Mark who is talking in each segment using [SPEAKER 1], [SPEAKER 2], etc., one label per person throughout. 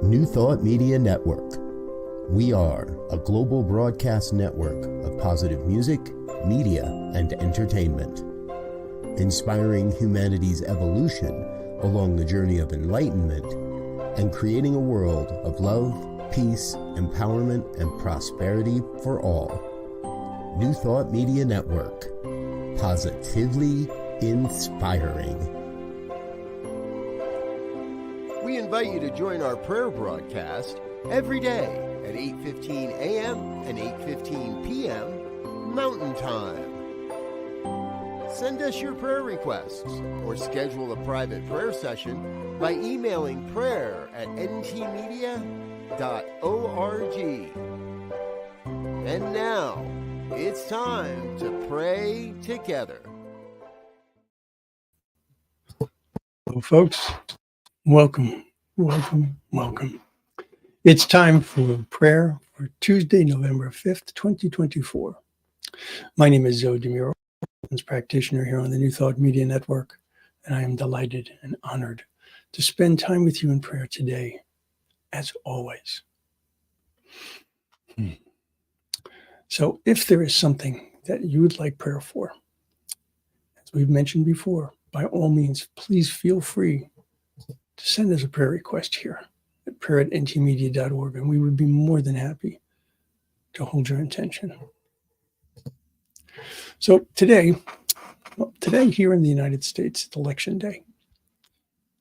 [SPEAKER 1] New Thought Media Network. We are a global broadcast network of positive music, media, and entertainment, inspiring humanity's evolution along the journey of enlightenment and creating a world of love, peace, empowerment, and prosperity for all. New Thought Media Network. Positively inspiring. We invite you to join our prayer broadcast every day at 8:15 a.m. and 8:15 p.m. Mountain Time. Send us your prayer requests or schedule a private prayer session by emailing prayer@ntmedia.org. And now, it's time to pray together.
[SPEAKER 2] Hello, folks. Welcome. It's time for prayer for Tuesday, November 5th, 2024. My name is Muro, Practitioner here on the New Thought Media Network, and I am delighted and honored to spend time with you in prayer today, as always. So if there is something that you would like prayer for, as we've mentioned before, by all means, please feel free to send us a prayer request here at prayer@ntmedia.org, and we would be more than happy to hold your intention. So today here in the United States, it's election day,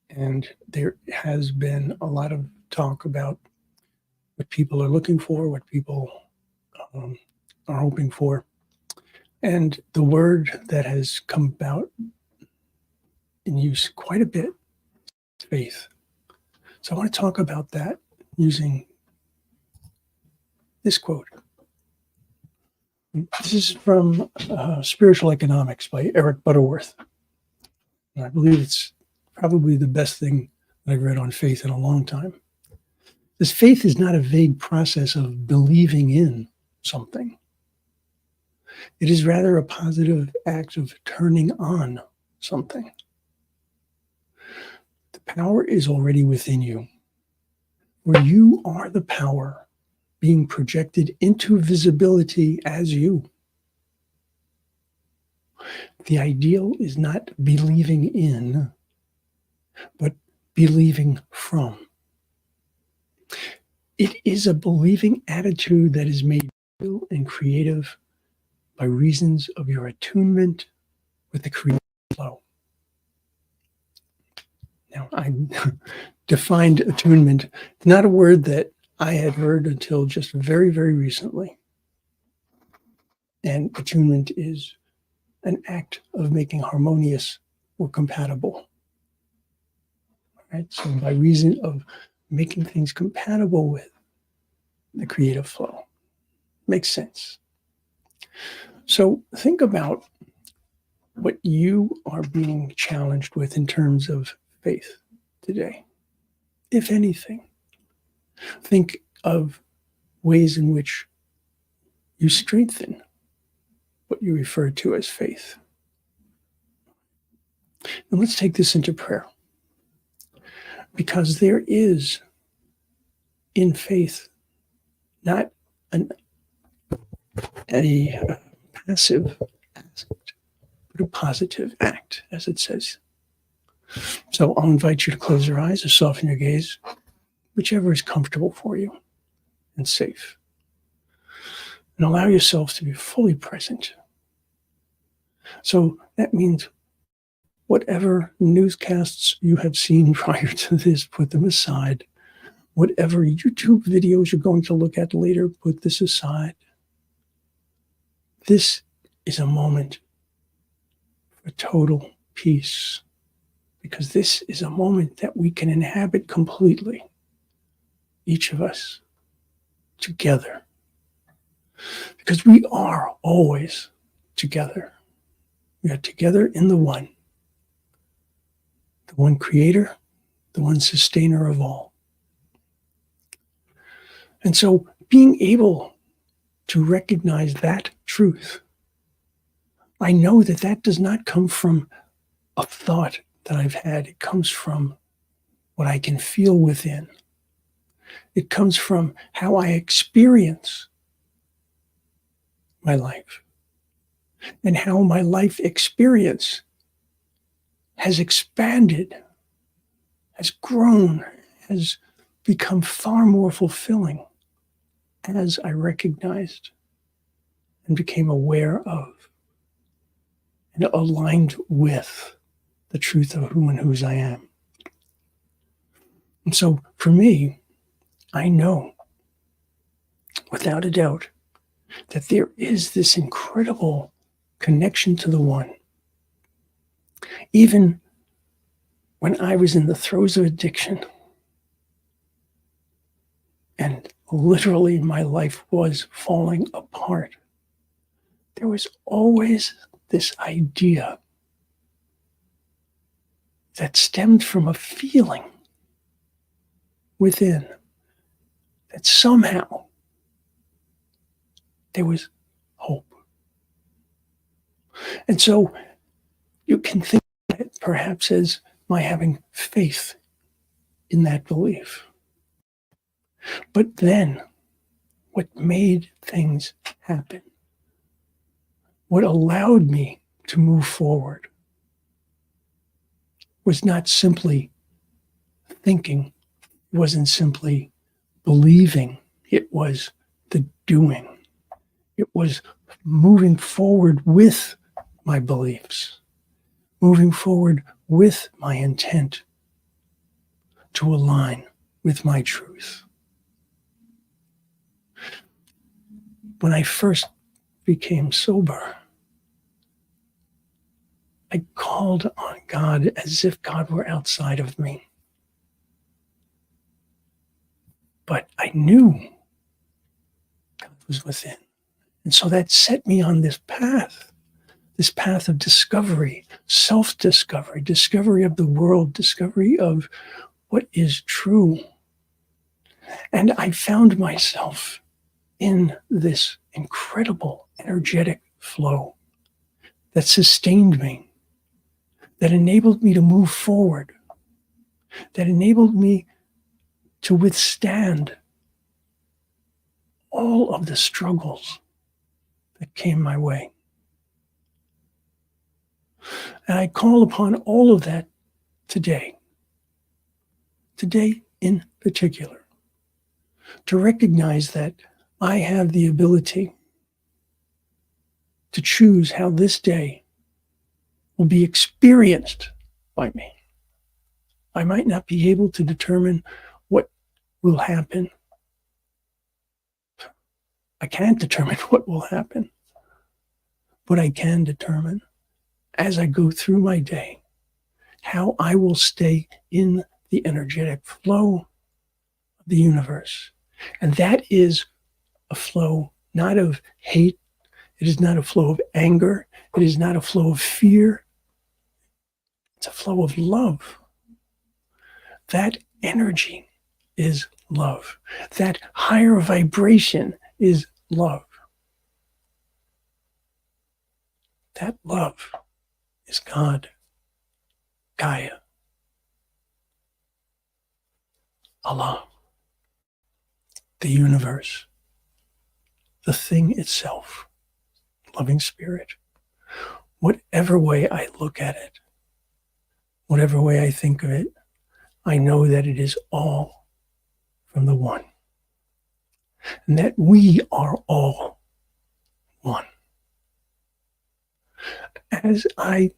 [SPEAKER 2] and there has been a lot of talk about what people are looking for, what people are hoping for, and the word that has come about in use quite a bit, faith. So I want to talk about that using this quote. This is from Spiritual Economics by Eric Butterworth. And I believe it's probably the best thing that I've read on faith in a long time. This faith is not a vague process of believing in something. It is rather a positive act of turning on something. The power is already within you, where you are the power being projected into visibility as you. The ideal is not believing in, but believing from. It is a believing attitude that is made real and creative by reasons of your attunement with the creative flow. Now, I defined attunement. It's not a word that I had heard until just very, very recently. And attunement is an act of making harmonious or compatible. All right? So by reason of making things compatible with the creative flow. Makes sense. So think about what you are being challenged with in terms of faith today, if anything. Think of ways in which you strengthen what you refer to as faith. And let's take this into prayer, because there is in faith not a passive act, but a positive act, as it says. So I'll invite you to close your eyes or soften your gaze, whichever is comfortable for you and safe. And allow yourself to be fully present. So that means whatever newscasts you have seen prior to this, put them aside. Whatever YouTube videos you're going to look at later, put this aside. This is a moment for total peace, because this is a moment that we can inhabit completely, each of us, together. Because we are always together. We are together in the one creator, the one sustainer of all. And so being able to recognize that truth, I know that that does not come from a thought that I've had. It comes from what I can feel within. It comes from how I experience my life and how my life experience has expanded, has grown, has become far more fulfilling as I recognized and became aware of and aligned with the truth of who and whose I am. And so for me, I know without a doubt that there is this incredible connection to the One. Even when I was in the throes of addiction and literally my life was falling apart, there was always this idea that stemmed from a feeling within that somehow there was hope. And so you can think of it perhaps as my having faith in that belief. But then what made things happen, what allowed me to move forward, was not simply thinking, it wasn't simply believing, it was the doing. It was moving forward with my beliefs, moving forward with my intent to align with my truth. When I first became sober, I called on God as if God were outside of me. But I knew God was within. And so that set me on this path of discovery, self-discovery, discovery of the world, discovery of what is true. And I found myself in this incredible energetic flow that sustained me, that enabled me to move forward, that enabled me to withstand all of the struggles that came my way. And I call upon all of that today in particular, to recognize that I have the ability to choose how this day will be experienced by me. I might not be able to determine what will happen. I can't determine what will happen, but I can determine as I go through my day how I will stay in the energetic flow of the universe. And that is a flow not of hate. It is not a flow of anger. It is not a flow of fear. It's a flow of love. That energy is love. That higher vibration is love. That love is God, Gaia, Allah, the universe, the thing itself, loving spirit. Whatever way I look at it, whatever way I think of it, I know that it is all from the One, and that we are all one. As I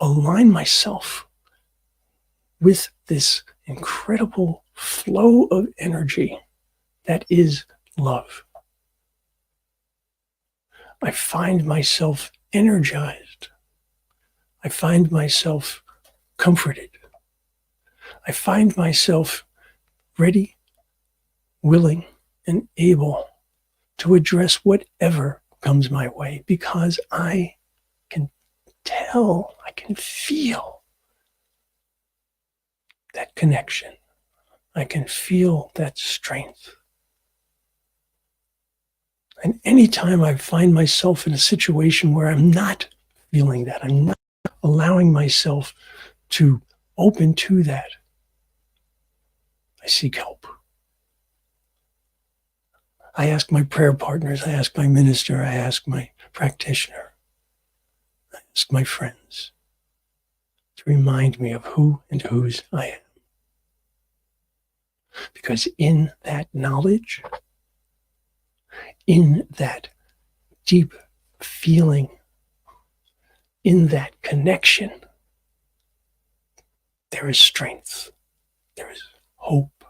[SPEAKER 2] align myself with this incredible flow of energy that is love, I find myself energized. I find myself comforted. I find myself ready, willing, and able to address whatever comes my way, because I can tell, I can feel that connection. I can feel that strength. And anytime I find myself in a situation where I'm not feeling that, I'm not allowing myself to open to that, I seek help. I ask my prayer partners, I ask my minister, I ask my practitioner, I ask my friends to remind me of who and whose I am. Because in that knowledge, in that deep feeling, in that connection, there is strength, there is hope,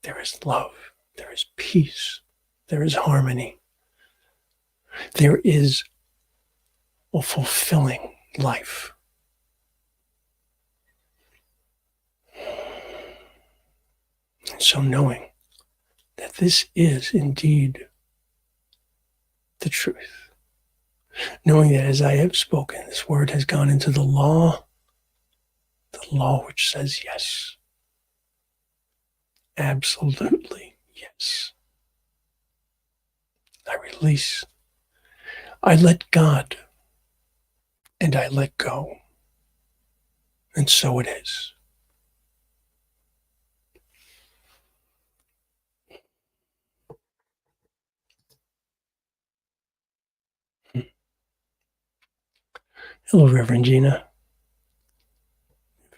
[SPEAKER 2] there is love, there is peace, there is harmony, there is a fulfilling life. And so knowing that this is indeed the truth, knowing that as I have spoken, this word has gone into the law which says yes, absolutely yes. I release, I let God, and I let go. And so it is. Hello, Reverend Gina.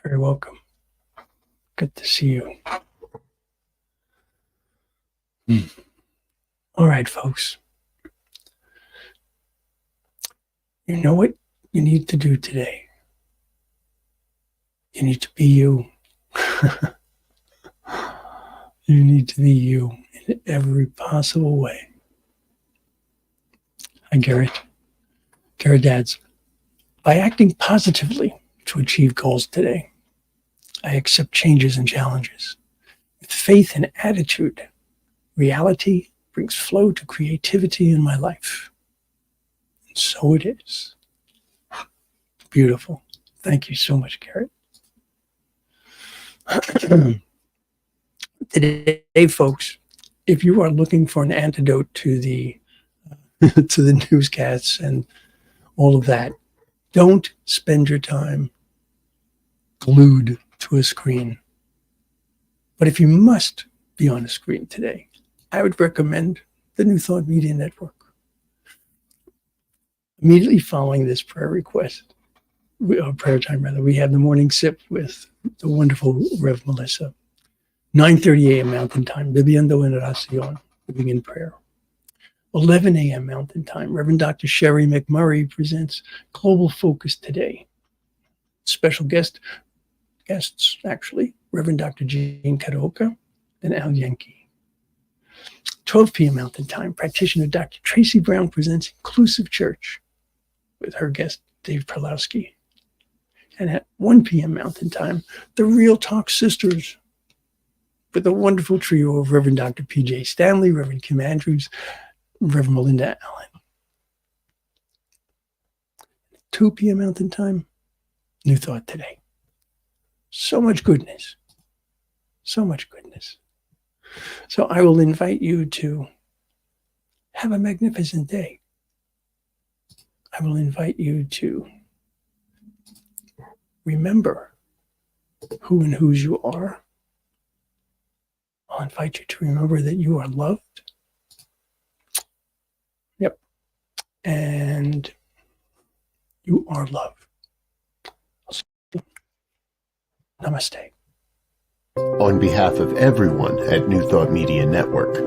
[SPEAKER 2] Very welcome. Good to see you. All right, folks. You know what you need to do today? You need to be you. You need to be you in every possible way. Hi, Garrett. Garrett Dads. By acting positively to achieve goals today, I accept changes and challenges. With faith and attitude, reality brings flow to creativity in my life. And so it is. Beautiful. Thank you so much, Garrett. Today, folks, if you are looking for an antidote to the to the newscasts and all of that, don't spend your time glued to a screen. But if you must be on a screen today, I would recommend the New Thought Media Network. Immediately following this prayer time, we have the morning sip with the wonderful Rev Melissa. 9:30 a.m. Mountain Time, Viviendo en Oración, Living in Prayer. 11 a.m. Mountain Time, Reverend Dr. Sherry McMurray presents Global Focus Today. Special guests, Reverend Dr. Jean Karoka and Al Yankee. 12 p.m. Mountain Time, Practitioner Dr. Tracy Brown presents Inclusive Church with her guest, Dave Perlowski. And at 1 p.m. Mountain Time, the Real Talk Sisters with a wonderful trio of Reverend Dr. P.J. Stanley, Reverend Kim Andrews, Reverend Melinda Allen. 2 p.m. Mountain Time, New Thought Today. So much goodness. So much goodness. So I will invite you to have a magnificent day. I will invite you to remember who and whose you are. I'll invite you to remember that you are loved. Yep. And you are loved. Namaste.
[SPEAKER 1] On behalf of everyone at New Thought Media Network,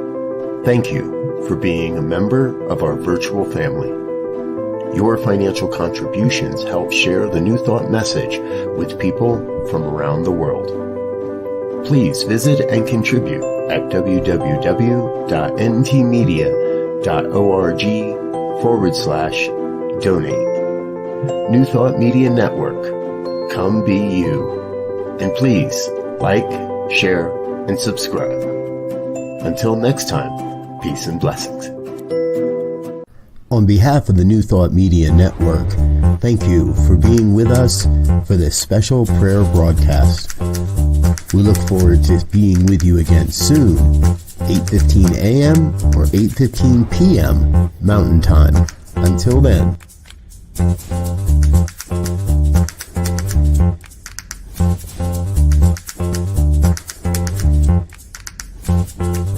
[SPEAKER 1] thank you for being a member of our virtual family. Your financial contributions help share the New Thought message with people from around the world. Please visit and contribute at www.ntmedia.org/donate. New Thought Media Network. Come be you. And please like, share, and subscribe. Until next time, peace and blessings. On behalf of the New Thought Media Network, thank you for being with us for this special prayer broadcast. We look forward to being with you again soon, 8:15 a.m. or 8:15 p.m. Mountain Time. Until then. you.